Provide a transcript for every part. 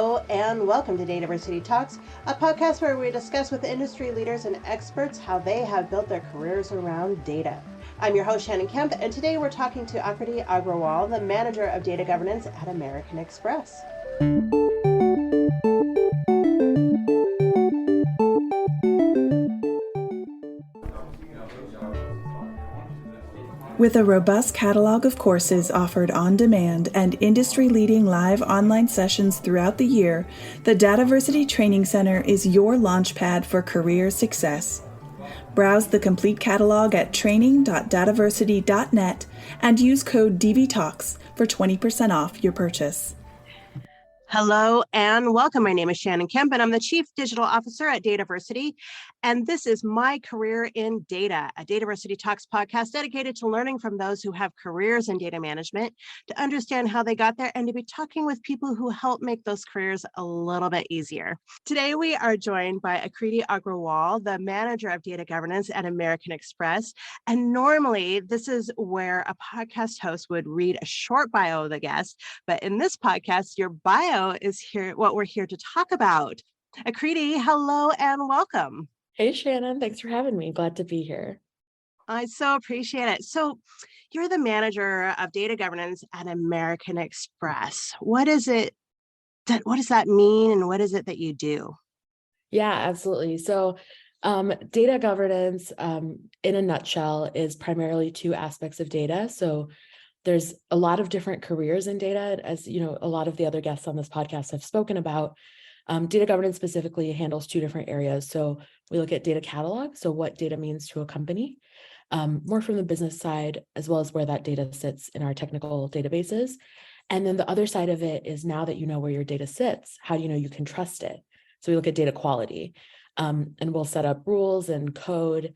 Hello and welcome to DATAVERSITY Talks, a podcast where we discuss with industry leaders and experts how they have built their careers around data. I'm your host, Shannon Kemp, and today we're talking to Aakriti Agrawal, the Manager of Data Governance at American Express. With a robust catalog of courses offered on demand and industry-leading live online sessions throughout the year, the DATAVERSITY Training Center is your launchpad for career success. Browse the complete catalog at training.dataversity.net and use code DVTalks for 20% off your purchase. Hello and welcome. My name is Shannon Kemp and I'm the Chief Digital Officer at DATAVERSITY. And this is My Career in Data, a DATAVERSITY Talks podcast dedicated to learning from those who have careers in data management, to understand how they got there, and to be talking with people who help make those careers a little bit easier. Today, we are joined by Aakriti Agrawal, the Manager of Data Governance at American Express. And normally, this is where a podcast host would read a short bio of the guest. But in this podcast, your bio is here, what we're here to talk about. Aakriti, hello and welcome. Hey, Shannon. Thanks for having me. Glad to be here. I so appreciate it. So you're the Manager of Data Governance at American Express. What does that mean, and what is it that you do? Yeah, absolutely. So data governance, in a nutshell, is primarily two aspects of data. So there's a lot of different careers in data, as you know, a lot of the other guests on this podcast have spoken about. Data governance specifically handles two different areas. So we look at data catalog, so what data means to a company, more from the business side, as well as where that data sits in our technical databases. And then the other side of it is, now that you know where your data sits, how do you know you can trust it? So we look at data quality, and we'll set up rules and code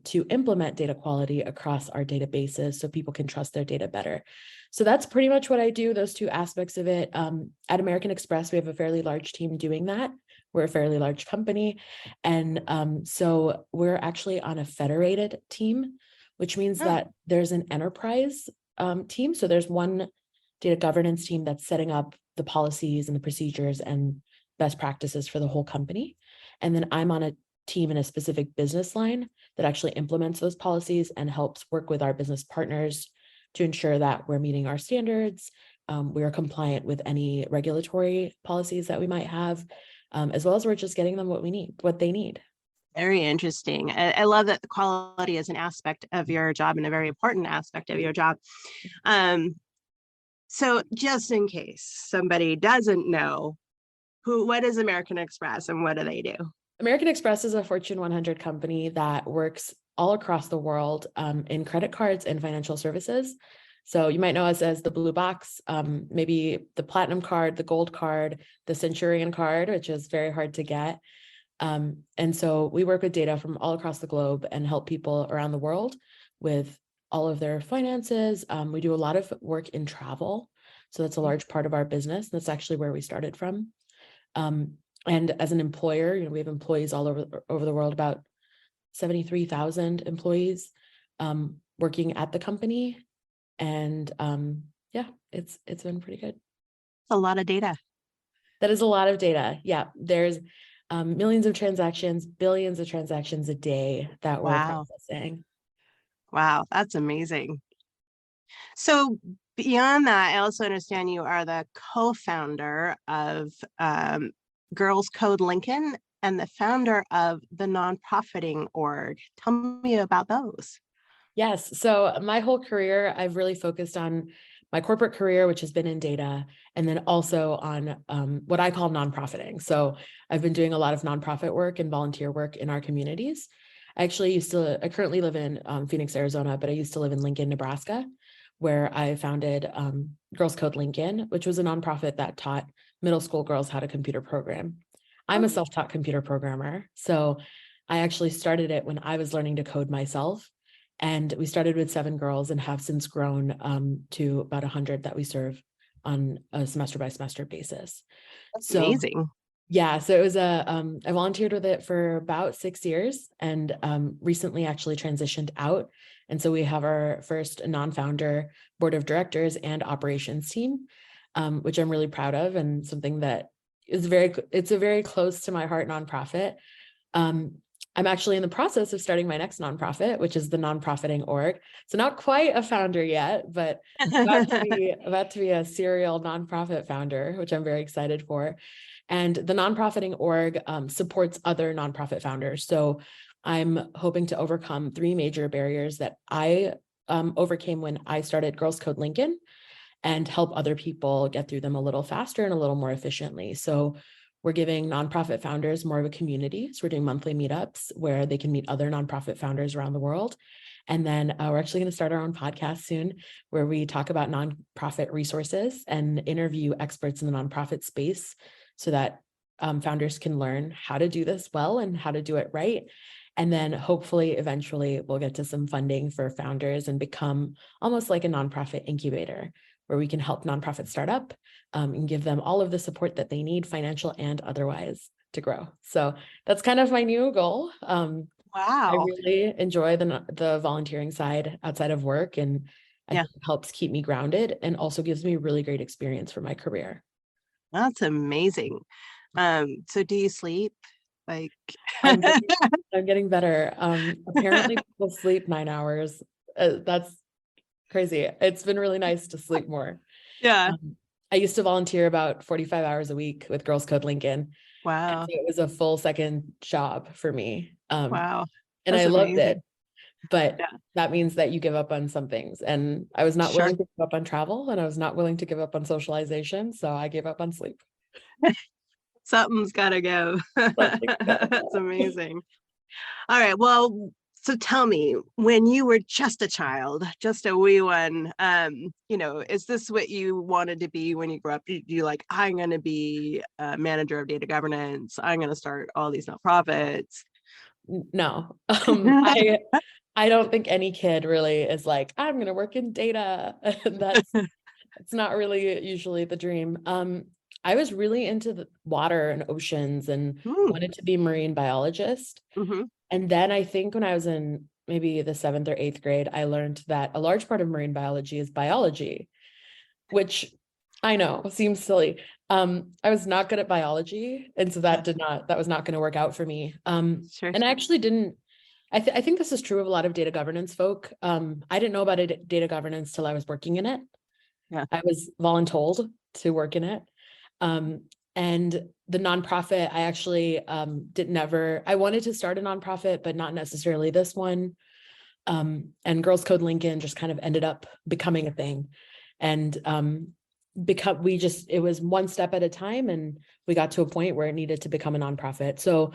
to implement data quality across our databases so people can trust their data better. So that's pretty much what I do, those two aspects of it. At American Express, we have a fairly large team doing that. We're a fairly large company. And so we're actually on a federated team, which means that there's an enterprise team. So there's one data governance team that's setting up the policies and the procedures and best practices for the whole company. And then I'm on a team in a specific business line that actually implements those policies and helps work with our business partners to ensure that we're meeting our standards. We are compliant with any regulatory policies that we might have, as well as we're just getting them what they need. Very interesting. I love that the quality is an aspect of your job and a very important aspect of your job. So just in case somebody doesn't know, what is American Express and what do they do? American Express is a Fortune 100 company that works all across the world in credit cards and financial services. So you might know us as the blue box, maybe the platinum card, the gold card, the Centurion card, which is very hard to get. And so we work with data from all across the globe and help people around the world with all of their finances. We do a lot of work in travel. So that's a large part of our business. That's actually where we started from. And as an employer, we have employees all over the world, about 73,000 employees working at the company. And it's been pretty good. A lot of data. That is a lot of data. Yeah, there's millions of transactions, billions of transactions a day that we're processing. Wow, that's amazing. So beyond that, I also understand you are the co-founder of Girls Code Lincoln and the founder of the nonprofiting org. Tell me about those. Yes. So my whole career, I've really focused on my corporate career, which has been in data, and then also on what I call nonprofiting. So I've been doing a lot of nonprofit work and volunteer work in our communities. I currently live in Phoenix, Arizona, but I used to live in Lincoln, Nebraska, where I founded Girls Code Lincoln, which was a nonprofit that taught middle school girls how to computer program. I'm a self-taught computer programmer. So I actually started it when I was learning to code myself. And we started with 7 girls and have since grown to about 100 that we serve on a semester by semester basis. That's amazing. Yeah, so it was I volunteered with it for about 6 years and recently actually transitioned out. And so we have our first non-founder board of directors and operations team, which I'm really proud of, and something that it's a very close to my heart nonprofit. I'm actually in the process of starting my next nonprofit, which is the Nonprofiting org. So not quite a founder yet, but about to be a serial nonprofit founder, which I'm very excited for. And the Nonprofiting org supports other nonprofit founders. So I'm hoping to overcome 3 major barriers that I overcame when I started Girls Code Lincoln, and help other people get through them a little faster and a little more efficiently. So we're giving nonprofit founders more of a community. So we're doing monthly meetups where they can meet other nonprofit founders around the world. And then we're actually going to start our own podcast soon where we talk about nonprofit resources and interview experts in the nonprofit space so that founders can learn how to do this well and how to do it right. And then hopefully, eventually, we'll get to some funding for founders and become almost like a nonprofit incubator where we can help nonprofits start up and give them all of the support that they need, financial and otherwise, to grow. So that's kind of my new goal. Wow. I really enjoy the volunteering side outside of work, and I think it helps keep me grounded and also gives me really great experience for my career. That's amazing. So do you sleep? Like I'm getting better. Apparently people sleep 9 hours. That's crazy. It's been really nice to sleep more. Yeah. I used to volunteer about 45 hours a week with Girls Code Lincoln. Wow. So it was a full second job for me. Wow. And That's I loved amazing. it. But that means that you give up on some things. And I was not willing to give up on travel, and I was not willing to give up on socialization. So I gave up on sleep. Something's got to go. That's amazing. All right. Well, so tell me, when you were just a child, just a wee one, is this what you wanted to be when you grew up? You like, I'm going to be a manager of data governance. I'm going to start all these nonprofits. No, I don't think any kid really is like, I'm going to work in data. It's not really usually the dream. I was really into the water and oceans and wanted to be a marine biologist. Mm-hmm. And then I think when I was in maybe the 7th or 8th grade, I learned that a large part of marine biology is biology, which I know seems silly. I was not good at biology. And so that was not going to work out for me. And I actually didn't, I think this is true of a lot of data governance folk. I didn't know about data governance till I was working in it. Yeah. I was voluntold to work in it. And the nonprofit, I actually I wanted to start a nonprofit, but not necessarily this one. And Girls Code Lincoln just kind of ended up becoming a thing. And it was one step at a time, and we got to a point where it needed to become a nonprofit. So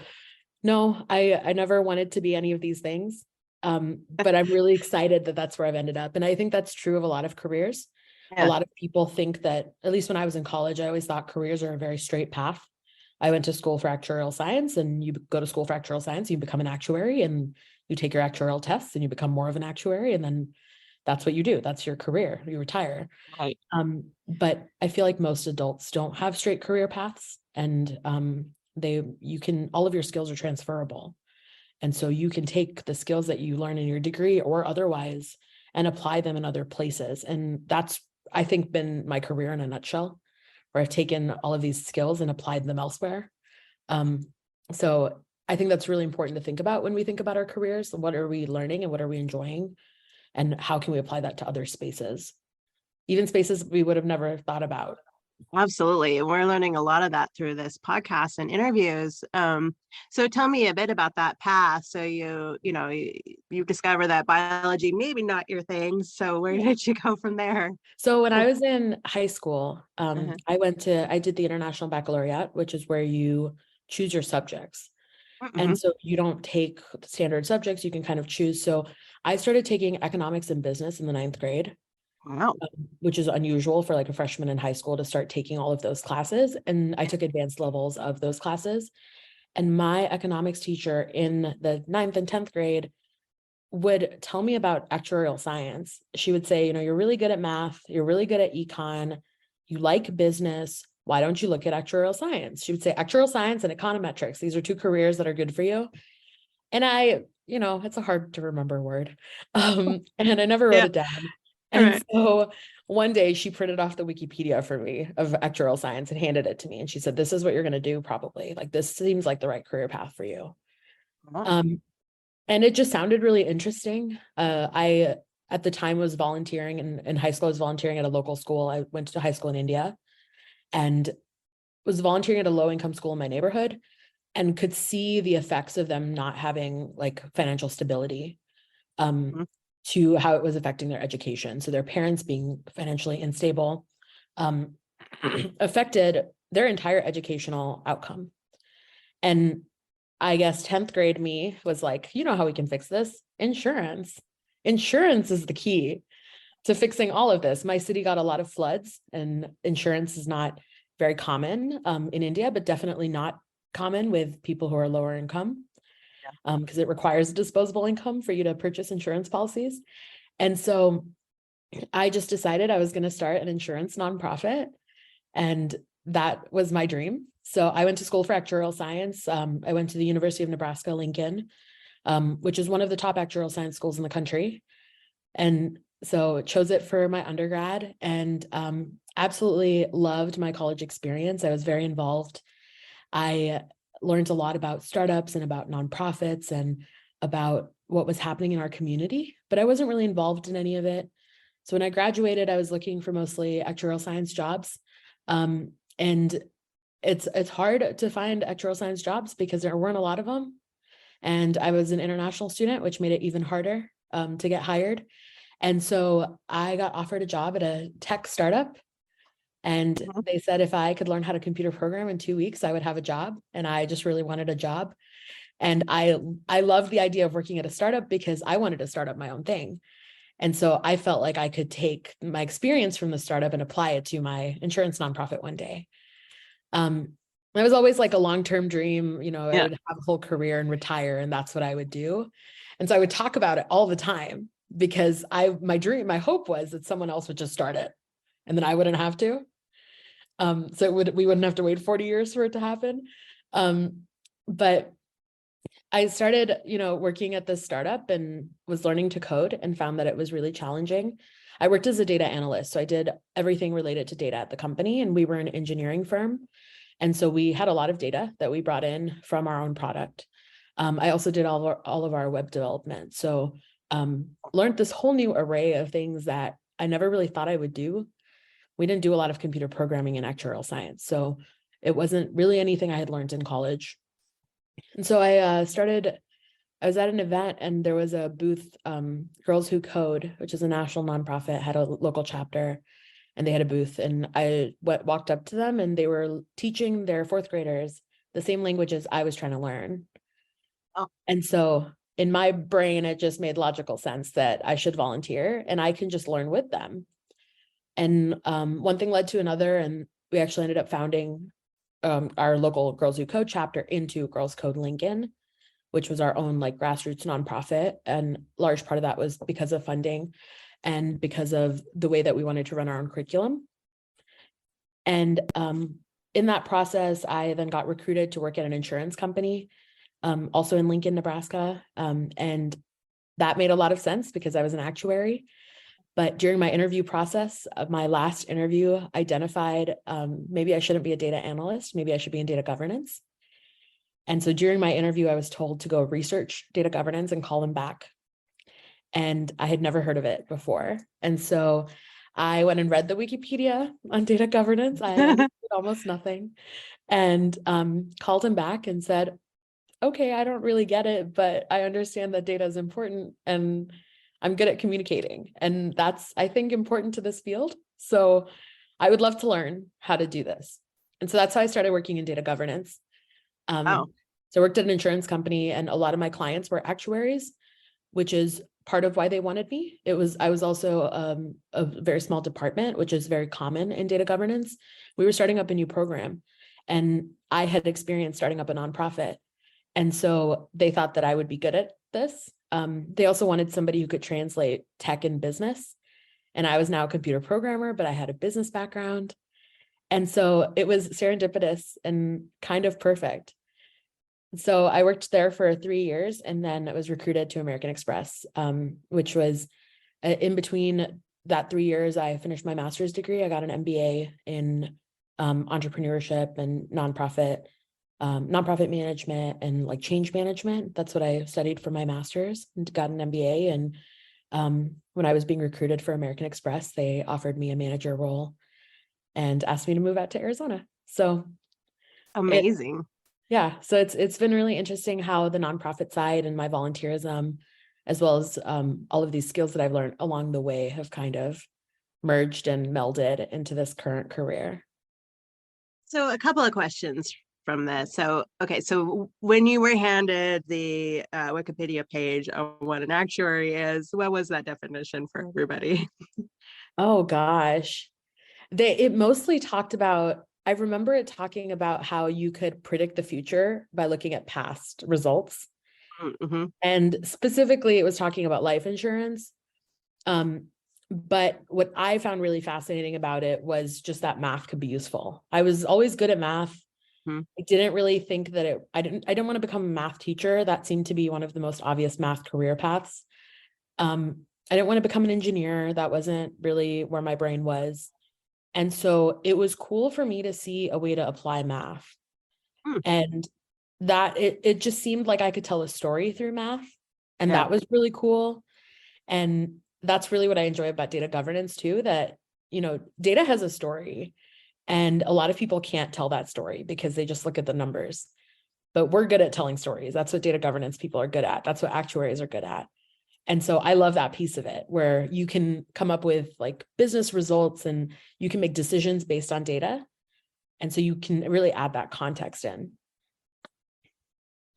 no, I never wanted to be any of these things. But I'm really excited that that's where I've ended up. And I think that's true of a lot of careers. A lot of people think that, at least when I was in college, I always thought careers are a very straight path. I went to school for actuarial science, and you go to school for actuarial science, you become an actuary, and you take your actuarial tests and you become more of an actuary. And then that's what you do. That's your career. You retire. Right. But I feel like most adults don't have straight career paths, and all of your skills are transferable. And so you can take the skills that you learn in your degree or otherwise and apply them in other places. And that's, I think, been my career in a nutshell, where I've taken all of these skills and applied them elsewhere. So I think that's really important to think about when we think about our careers. What are we learning and what are we enjoying? And how can we apply that to other spaces, even spaces we would have never thought about? Absolutely. And we're learning a lot of that through this podcast and interviews. So tell me a bit about that path. So you discover that biology, maybe not your thing. So where did you go from there? So when I was in high school, I did the International Baccalaureate, which is where you choose your subjects. Mm-hmm. And so you don't take standard subjects, you can kind of choose. So I started taking economics and business in the 9th grade. Wow. Which is unusual for like a freshman in high school to start taking all of those classes. And I took advanced levels of those classes. And my economics teacher in the 9th and 10th grade would tell me about actuarial science. She would say, you're really good at math, you're really good at econ, you like business, why don't you look at actuarial science? She would say actuarial science and econometrics. These are 2 careers that are good for you. And it's a hard to remember word. And I never wrote it down. And so one day she printed off the Wikipedia for me of actuarial science and handed it to me. And she said, this is what you're going to do probably. Like, this seems like the right career path for you. And it just sounded really interesting. I, at the time, was volunteering in high school. I was volunteering at a local school. I went to high school in India and was volunteering at a low-income school in my neighborhood and could see the effects of them not having like financial stability to how it was affecting their education. So their parents being financially unstable affected their entire educational outcome. And I guess 10th grade me was like, you know how we can fix this? Insurance. Insurance is the key to fixing all of this. My city got a lot of floods, and insurance is not very common in India, but definitely not common with people who are lower income, because it requires a disposable income for you to purchase insurance policies. And so I just decided I was going to start an insurance nonprofit, and that was my dream. So I went to school for actuarial science. I went to the University of Nebraska, Lincoln, which is one of the top actuarial science schools in the country. And so chose it for my undergrad, and absolutely loved my college experience. I was very involved. I learned a lot about startups and about nonprofits and about what was happening in our community, but I wasn't really involved in any of it. So when I graduated, I was looking for mostly actuarial science jobs. And it's hard to find actuarial science jobs because there weren't a lot of them. And I was an international student, which made it even harder to get hired. And so I got offered a job at a tech startup. And they said if I could learn how to computer program in 2 weeks, I would have a job. And I just really wanted a job. And I loved the idea of working at a startup because I wanted to start up my own thing. And so I felt like I could take my experience from the startup and apply it to my insurance nonprofit one day. It was always like a long-term dream, I would have a whole career and retire, and that's what I would do. And so I would talk about it all the time because my hope was that someone else would just start it and then I wouldn't have to. So we wouldn't have to wait 40 years for it to happen. But I started, working at this startup and was learning to code and found that it was really challenging. I worked as a data analyst, so I did everything related to data at the company, and we were an engineering firm. And so we had a lot of data that we brought in from our own product. I also did all of our web development. So learned this whole new array of things that I never really thought I would do. We didn't do a lot of computer programming and actuarial science, so it wasn't really anything I had learned in college. And so I was at an event and there was a booth, Girls Who Code, which is a national nonprofit, had a local chapter, and they had a booth, and I walked up to them and they were teaching their fourth graders the same languages I was trying to learn. Oh. And so in my brain, it just made logical sense that I should volunteer and I can just learn with them. And one thing led to another, and we actually ended up founding our local Girls Who Code chapter into Girls Code Lincoln, which was our own like grassroots nonprofit. And large part of that was because of funding and because of the way that we wanted to run our own curriculum. And in that process, I then got recruited to work at an insurance company, also in Lincoln, Nebraska. And that made a lot of sense because I was an actuary. But during my interview process, my last interview identified maybe I shouldn't be a data analyst, maybe I should be in data governance. And so during my interview, I was told to go research data governance and call them back. And I had never heard of it before. And so I went and read the Wikipedia on data governance. I understood almost nothing, and called him back and said, okay, I don't really get it, but I understand that data is important and I'm good at communicating. And that's, I think, important to this field. So I would love to learn how to do this. And so that's how I started working in data governance. So I worked at an insurance company, and a lot of my clients were actuaries, which is part of why they wanted me. I was also a very small department, which is very common in data governance. We were starting up a new program, and I had experience starting up a nonprofit. And so they thought that I would be good at this. They also wanted somebody who could translate tech and business. And I was now a computer programmer, but I had a business background. And so it was serendipitous and kind of perfect. So I worked there for 3 years, and then I was recruited to American Express, which was in between that 3 years, I finished my master's degree. I got an MBA in entrepreneurship and nonprofit management and like change management. That's what I studied for my master's, and got an MBA. And when I was being recruited for American Express, they offered me a manager role and asked me to move out to Arizona. So Amazing. so it's been really interesting how the nonprofit side and my volunteerism, as well as all of these skills that I've learned along the way, have kind of merged and melded into this current career. So a couple of questions from this. So, okay, so when you were handed the Wikipedia page on what an actuary is, what was that definition for everybody? Oh gosh. It mostly talked about, I remember it talking about how you could predict the future by looking at past results. Mm-hmm. And specifically, it was talking about life insurance. But what I found really fascinating about it was just that math could be useful. I was always good at math. Mm-hmm. I didn't really think that I didn't want to become a math teacher. That seemed to be one of the most obvious math career paths. I didn't want to become an engineer. That wasn't really where my brain was. And so it was cool for me to see a way to apply math. And that it just seemed like I could tell a story through math. And that was really cool. And that's really what I enjoy about data governance too, that, data has a story, and a lot of people can't tell that story because they just look at the numbers. But we're good at telling stories. That's what data governance people are good at. That's what actuaries are good at. And so I love that piece of it, where you can come up with like business results and you can make decisions based on data. And so you can really add that context in.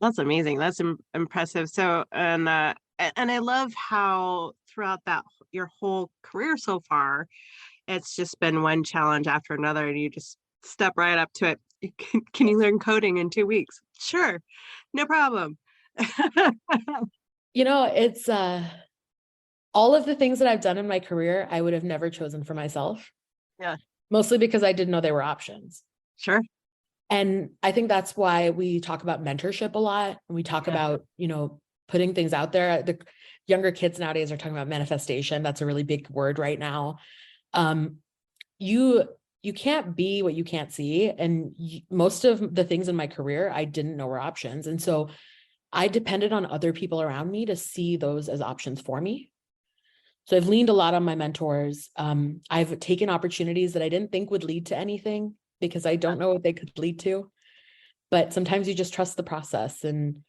That's amazing. That's impressive. So, and I love how throughout your whole career so far, it's just been one challenge after another, and you just step right up to it. Can you learn coding in 2 weeks? Sure, no problem. It's all of the things that I've done in my career, I would have never chosen for myself. Yeah. Mostly because I didn't know they were options. Sure. And I think that's why we talk about mentorship a lot. And we talk about, putting things out there. The younger kids nowadays are talking about manifestation. That's a really big word right now. You can't be what you can't see. And most of the things in my career, I didn't know were options. And so I depended on other people around me to see those as options for me. So I've leaned a lot on my mentors. I've taken opportunities that I didn't think would lead to anything because I don't know what they could lead to. But sometimes you just trust the process and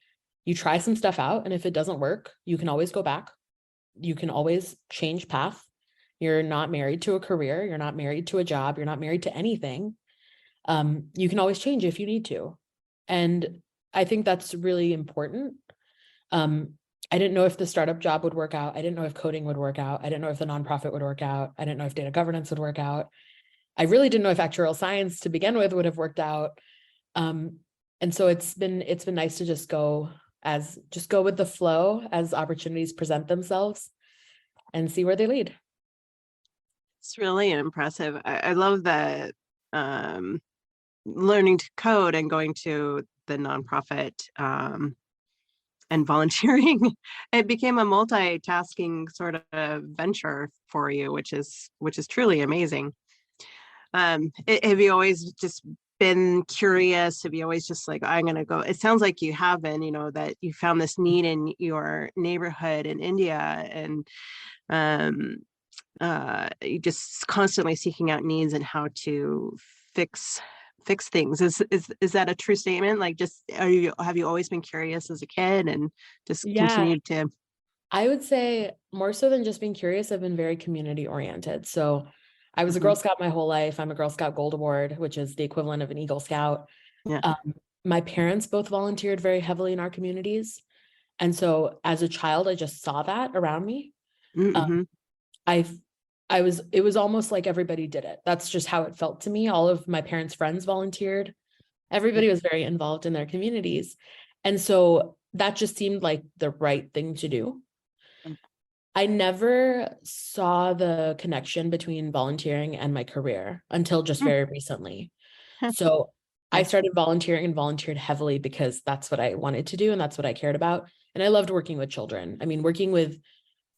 you try some stuff out. And if it doesn't work, you can always go back. You can always change path. You're not married to a career. You're not married to a job. You're not married to anything. You can always change if you need to. And I think that's really important. I didn't know if the startup job would work out. I didn't know if coding would work out. I didn't know if the nonprofit would work out. I didn't know if data governance would work out. I really didn't know if actuarial science to begin with would have worked out. And so it's been nice to just go with the flow as opportunities present themselves and see where they lead. It's really impressive. I love that learning to code and going to the nonprofit and volunteering. It became a multitasking sort of venture for you, which is truly amazing. Have you always just been curious? Have you always just like, I'm going to go? It sounds like you have been, that you found this need in your neighborhood in India, and you just constantly seeking out needs and how to fix things. Is that a true statement? Like, just have you always been curious as a kid and just continued to? I would say more so than just being curious, I've been very community oriented. So I was a Girl Scout my whole life. I'm a Girl Scout Gold Award, which is the equivalent of an Eagle Scout. Yeah. My parents both volunteered very heavily in our communities. And so as a child, I just saw that around me. Mm-hmm. It was almost like everybody did it. That's just how it felt to me. All of my parents' friends volunteered. Everybody was very involved in their communities. And so that just seemed like the right thing to do. I never saw the connection between volunteering and my career until just very recently. So I started volunteering and volunteered heavily because that's what I wanted to do and that's what I cared about. And I loved working with children. I mean, working with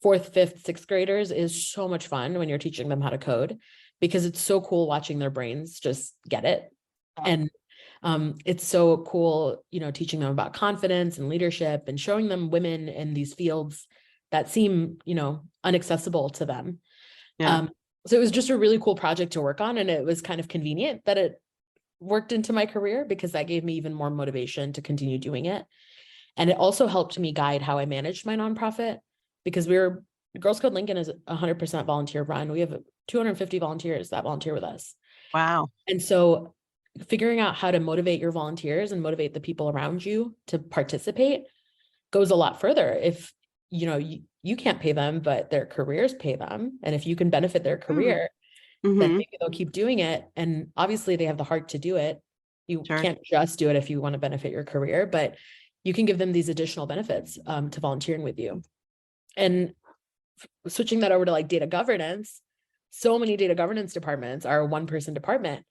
fourth, fifth, sixth graders is so much fun when you're teaching them how to code, because it's so cool watching their brains just get it. And it's so cool, teaching them about confidence and leadership and showing them women in these fields that seem, inaccessible to them. Yeah. So it was just a really cool project to work on. And it was kind of convenient that it worked into my career, because that gave me even more motivation to continue doing it. And it also helped me guide how I managed my nonprofit, because Girls Code Lincoln is 100% volunteer run. We have 250 volunteers that volunteer with us. Wow. And so figuring out how to motivate your volunteers and motivate the people around you to participate goes a lot further. If, you can't pay them, but their careers pay them. And if you can benefit their career, then maybe they'll keep doing it. And obviously they have the heart to do it. You can't just do it if you want to benefit your career, but you can give them these additional benefits to volunteering with you. And switching that over to like data governance, so many data governance departments are a one-person department.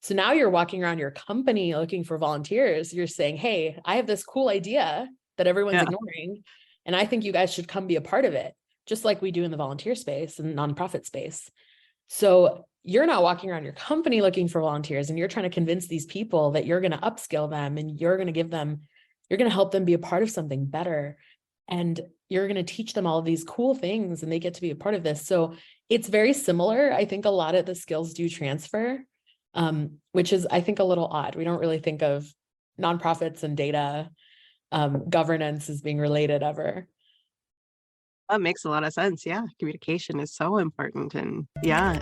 So now you're walking around your company looking for volunteers. You're saying, hey, I have this cool idea that everyone's ignoring, and I think you guys should come be a part of it, just like we do in the volunteer space and nonprofit space. So you're not walking around your company looking for volunteers, and you're trying to convince these people that you're going to upskill them, and you're going to help them be a part of something better. And you're going to teach them all of these cool things, and they get to be a part of this. So it's very similar. I think a lot of the skills do transfer, which is, I think, a little odd. We don't really think of nonprofits and data governance as being related ever. That makes a lot of sense. Yeah. Communication is so important. And yeah.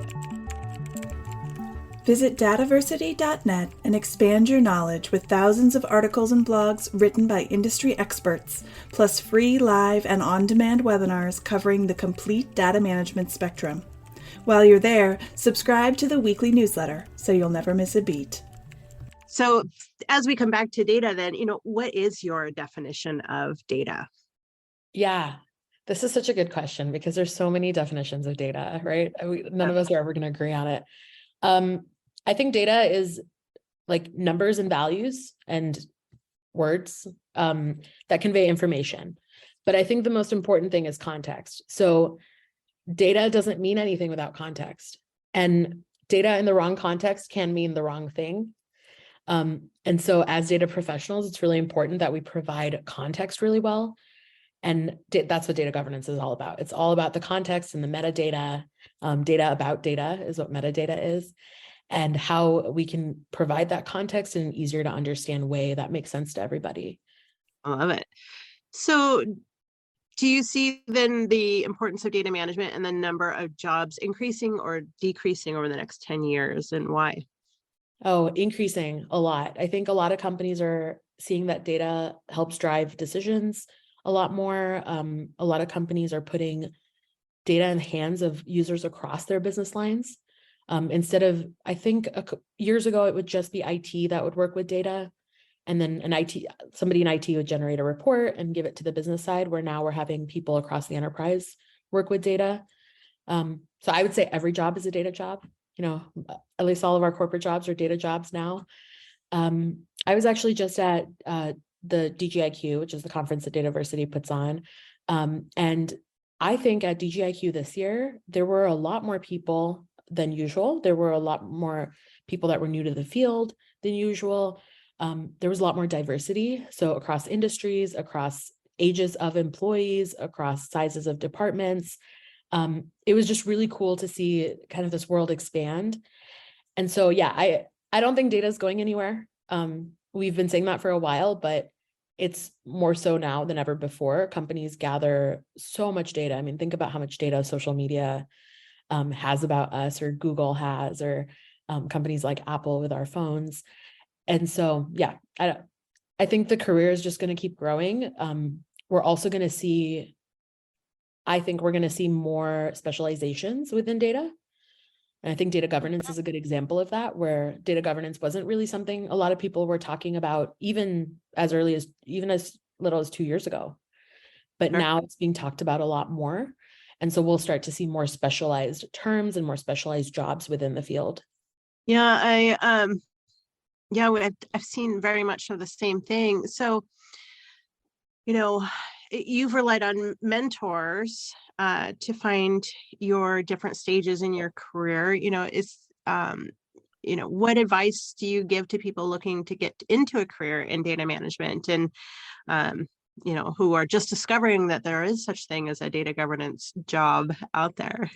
Visit dataversity.net and expand your knowledge with thousands of articles and blogs written by industry experts, plus free live and on-demand webinars covering the complete data management spectrum. While you're there, subscribe to the weekly newsletter so you'll never miss a beat. So as we come back to data, then, what is your definition of data? Yeah, this is such a good question, because there's so many definitions of data, right? None of us are ever going to agree on it. I think data is like numbers and values and words that convey information. But I think the most important thing is context. So data doesn't mean anything without context. And data in the wrong context can mean the wrong thing. And so as data professionals, it's really important that we provide context really well. And that's what data governance is all about. It's all about the context and the metadata. Data about data is what metadata is, and how we can provide that context in an easier to understand way that makes sense to everybody. I love it. So do you see then the importance of data management and the number of jobs increasing or decreasing over the next 10 years, and why? Oh, increasing a lot. I think a lot of companies are seeing that data helps drive decisions a lot more. A lot of companies are putting data in the hands of users across their business lines. Instead of, I think years ago, it would just be IT that would work with data. And then somebody in IT would generate a report and give it to the business side, where now we're having people across the enterprise work with data. So I would say every job is a data job. At least all of our corporate jobs are data jobs now. I was actually just at the DGIQ, which is the conference that DATAVERSITY puts on. And I think at DGIQ this year, there were a lot more people than usual. There were a lot more people that were new to the field than usual. There was a lot more diversity. So across industries, across ages of employees, across sizes of departments. It was just really cool to see kind of this world expand. And so, yeah, I don't think data is going anywhere. We've been saying that for a while, but it's more so now than ever before. Companies gather so much data. I mean, think about how much data social media has about us, or Google has, or companies like Apple with our phones. And so, yeah, I think the career is just going to keep growing. We're also going to see, I think we're going to see more specializations within data. And I think data governance is a good example of that, where data governance wasn't really something a lot of people were talking about, even as little as 2 years ago. But now it's being talked about a lot more. And so we'll start to see more specialized terms and more specialized jobs within the field. Yeah, I've seen very much of the same thing. So, you've relied on mentors to find your different stages in your career. What advice do you give to people looking to get into a career in data management, and who are just discovering that there is such thing as a data governance job out there?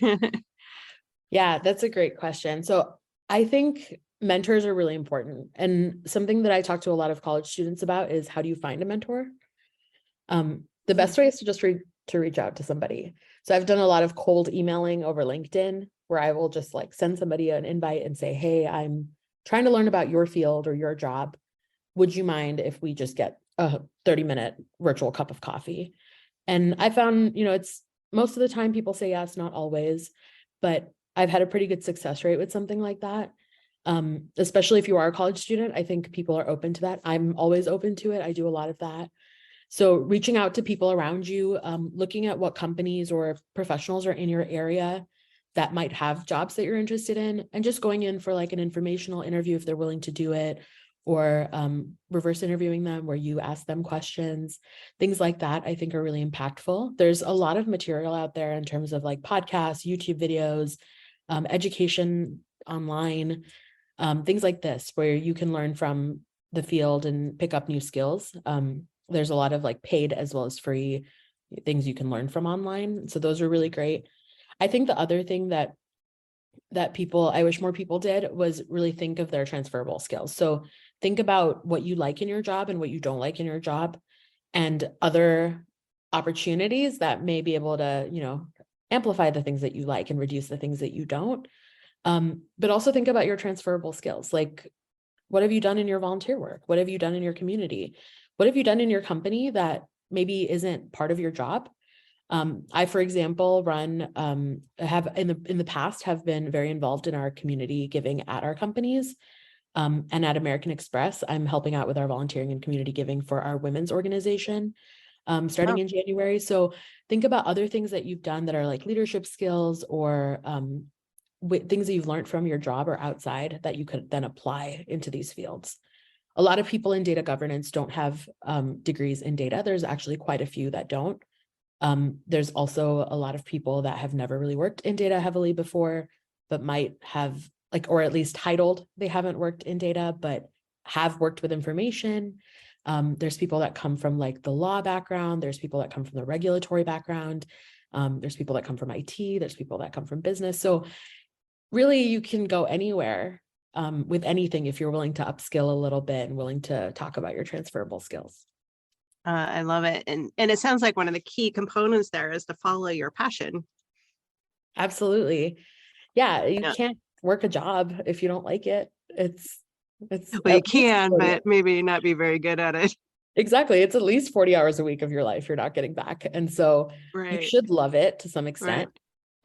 Yeah, that's a great question. So I think mentors are really important. And something that I talk to a lot of college students about is, how do you find a mentor? The best way is to just reach out to somebody. So I've done a lot of cold emailing over LinkedIn, where I will just like send somebody an invite and say, hey, I'm trying to learn about your field or your job. Would you mind if we just get a 30-minute virtual cup of coffee? And I found, it's most of the time people say yes, not always, but I've had a pretty good success rate with something like that. Especially if you are a college student, I think people are open to that. I'm always open to it. I do a lot of that. So reaching out to people around you, looking at what companies or professionals are in your area that might have jobs that you're interested in, and just going in for like an informational interview if they're willing to do it, or reverse interviewing them where you ask them questions. Things like that I think are really impactful. There's a lot of material out there in terms of like podcasts, YouTube videos, education online, things like this, where you can learn from the field and pick up new skills. There's a lot of like paid as well as free things you can learn from online. So those are really great. I think the other thing that I wish more people did was really think of their transferable skills. So think about what you like in your job and what you don't like in your job, and other opportunities that may be able to, amplify the things that you like and reduce the things that you don't. But also think about your transferable skills. Like, what have you done in your volunteer work? What have you done in your community? What have you done in your company that maybe isn't part of your job? I, for example, have in the past have been very involved in our community giving at our companies. And at American Express, I'm helping out with our volunteering and community giving for our women's organization, starting in January. So think about other things that you've done that are like leadership skills, or things that you've learned from your job or outside that you could then apply into these fields. A lot of people in data governance don't have degrees in data. There's actually quite a few that don't. There's also a lot of people that have never really worked in data heavily before, but might have or at least titled they haven't worked in data, but have worked with information. There's people that come from like the law background. There's people that come from the regulatory background. There's people that come from IT. There's people that come from business. So really you can go anywhere with anything if you're willing to upskill a little bit and willing to talk about your transferable skills. I love it. And it sounds like one of the key components there is to follow your passion. Absolutely. Yeah. You can't work a job if you don't like it. Well, you can, but maybe not be very good at it. Exactly. It's at least 40 hours a week of your life you're not getting back. And so you should love it to some extent.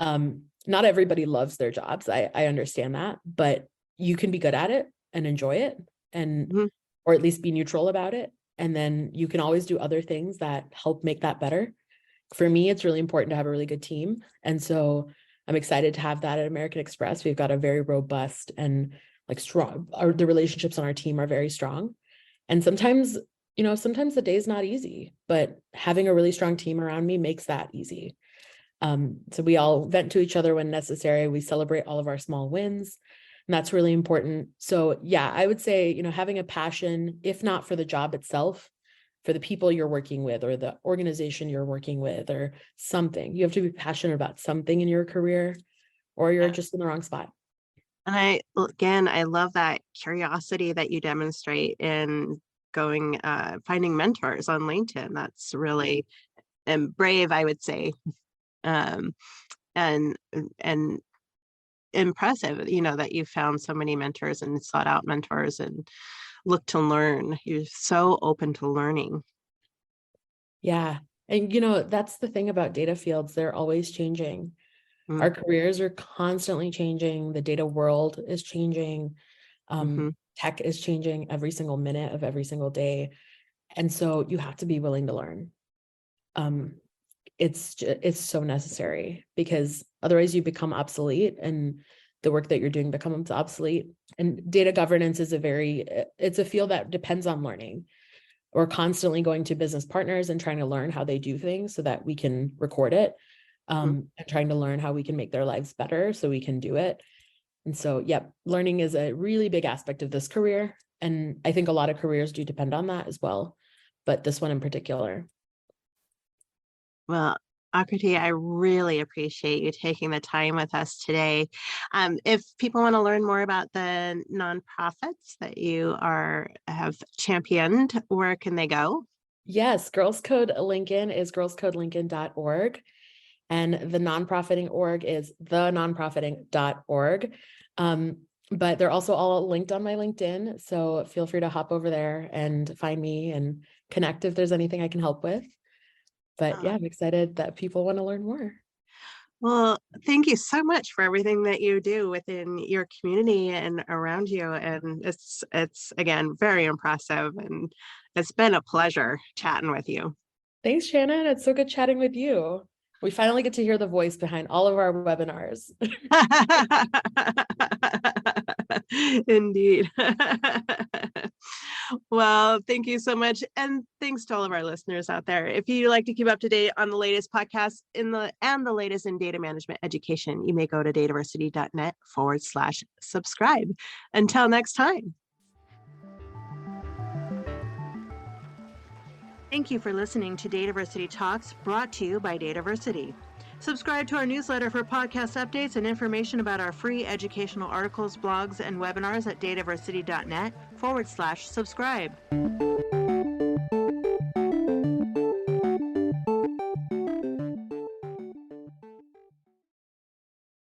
Right. Not everybody loves their jobs. I understand that, but you can be good at it and enjoy it, and or at least be neutral about it. And then you can always do other things that help make that better. For me, it's really important to have a really good team. And so I'm excited to have that at American Express. We've got a very robust and strong, the relationships on our team are very strong. And sometimes the day's not easy, but having a really strong team around me makes that easy. So we all vent to each other when necessary. We celebrate all of our small wins, and that's really important. So yeah, I would say, having a passion, if not for the job itself, for the people you're working with or the organization you're working with or something. You have to be passionate about something in your career, or you're just in the wrong spot. And I love that curiosity that you demonstrate in finding mentors on LinkedIn. That's really brave, I would say, and impressive, that you found so many mentors and sought out mentors and look to learn. You're so open to learning. Yeah. And, that's the thing about data fields. They're always changing. Our careers are constantly changing. The data world is changing. Tech is changing every single minute of every single day. And so you have to be willing to learn. It's so necessary, because otherwise you become obsolete and the work that you're doing becomes obsolete. And data governance is it's a field that depends on learning. we're constantly going to business partners and trying to learn how they do things so that we can record it, and trying to learn how we can make their lives better so we can do it. And so, learning is a really big aspect of this career. And I think a lot of careers do depend on that as well, but this one in particular. Well, Aakriti, I really appreciate you taking the time with us today. If people want to learn more about the nonprofits that you have championed, where can they go? Yes, Girls Code Lincoln is girlscodelincoln.org. And the nonprofiting org is thenonprofiting.org. But they're also all linked on my LinkedIn. So feel free to hop over there and find me and connect if there's anything I can help with. But I'm excited that people want to learn more. Well, thank you so much for everything that you do within your community and around you. And it's again, very impressive. And it's been a pleasure chatting with you. Thanks, Shannon. It's so good chatting with you. We finally get to hear the voice behind all of our webinars. Indeed. Well, thank you so much. And thanks to all of our listeners out there. If you like to keep up to date on the latest podcasts and the latest in data management education, you may go to dataversity.net/subscribe. Until next time. Thank you for listening to DataVersity Talks, brought to you by DataVersity. Subscribe to our newsletter for podcast updates and information about our free educational articles, blogs, and webinars at dataversity.net/subscribe.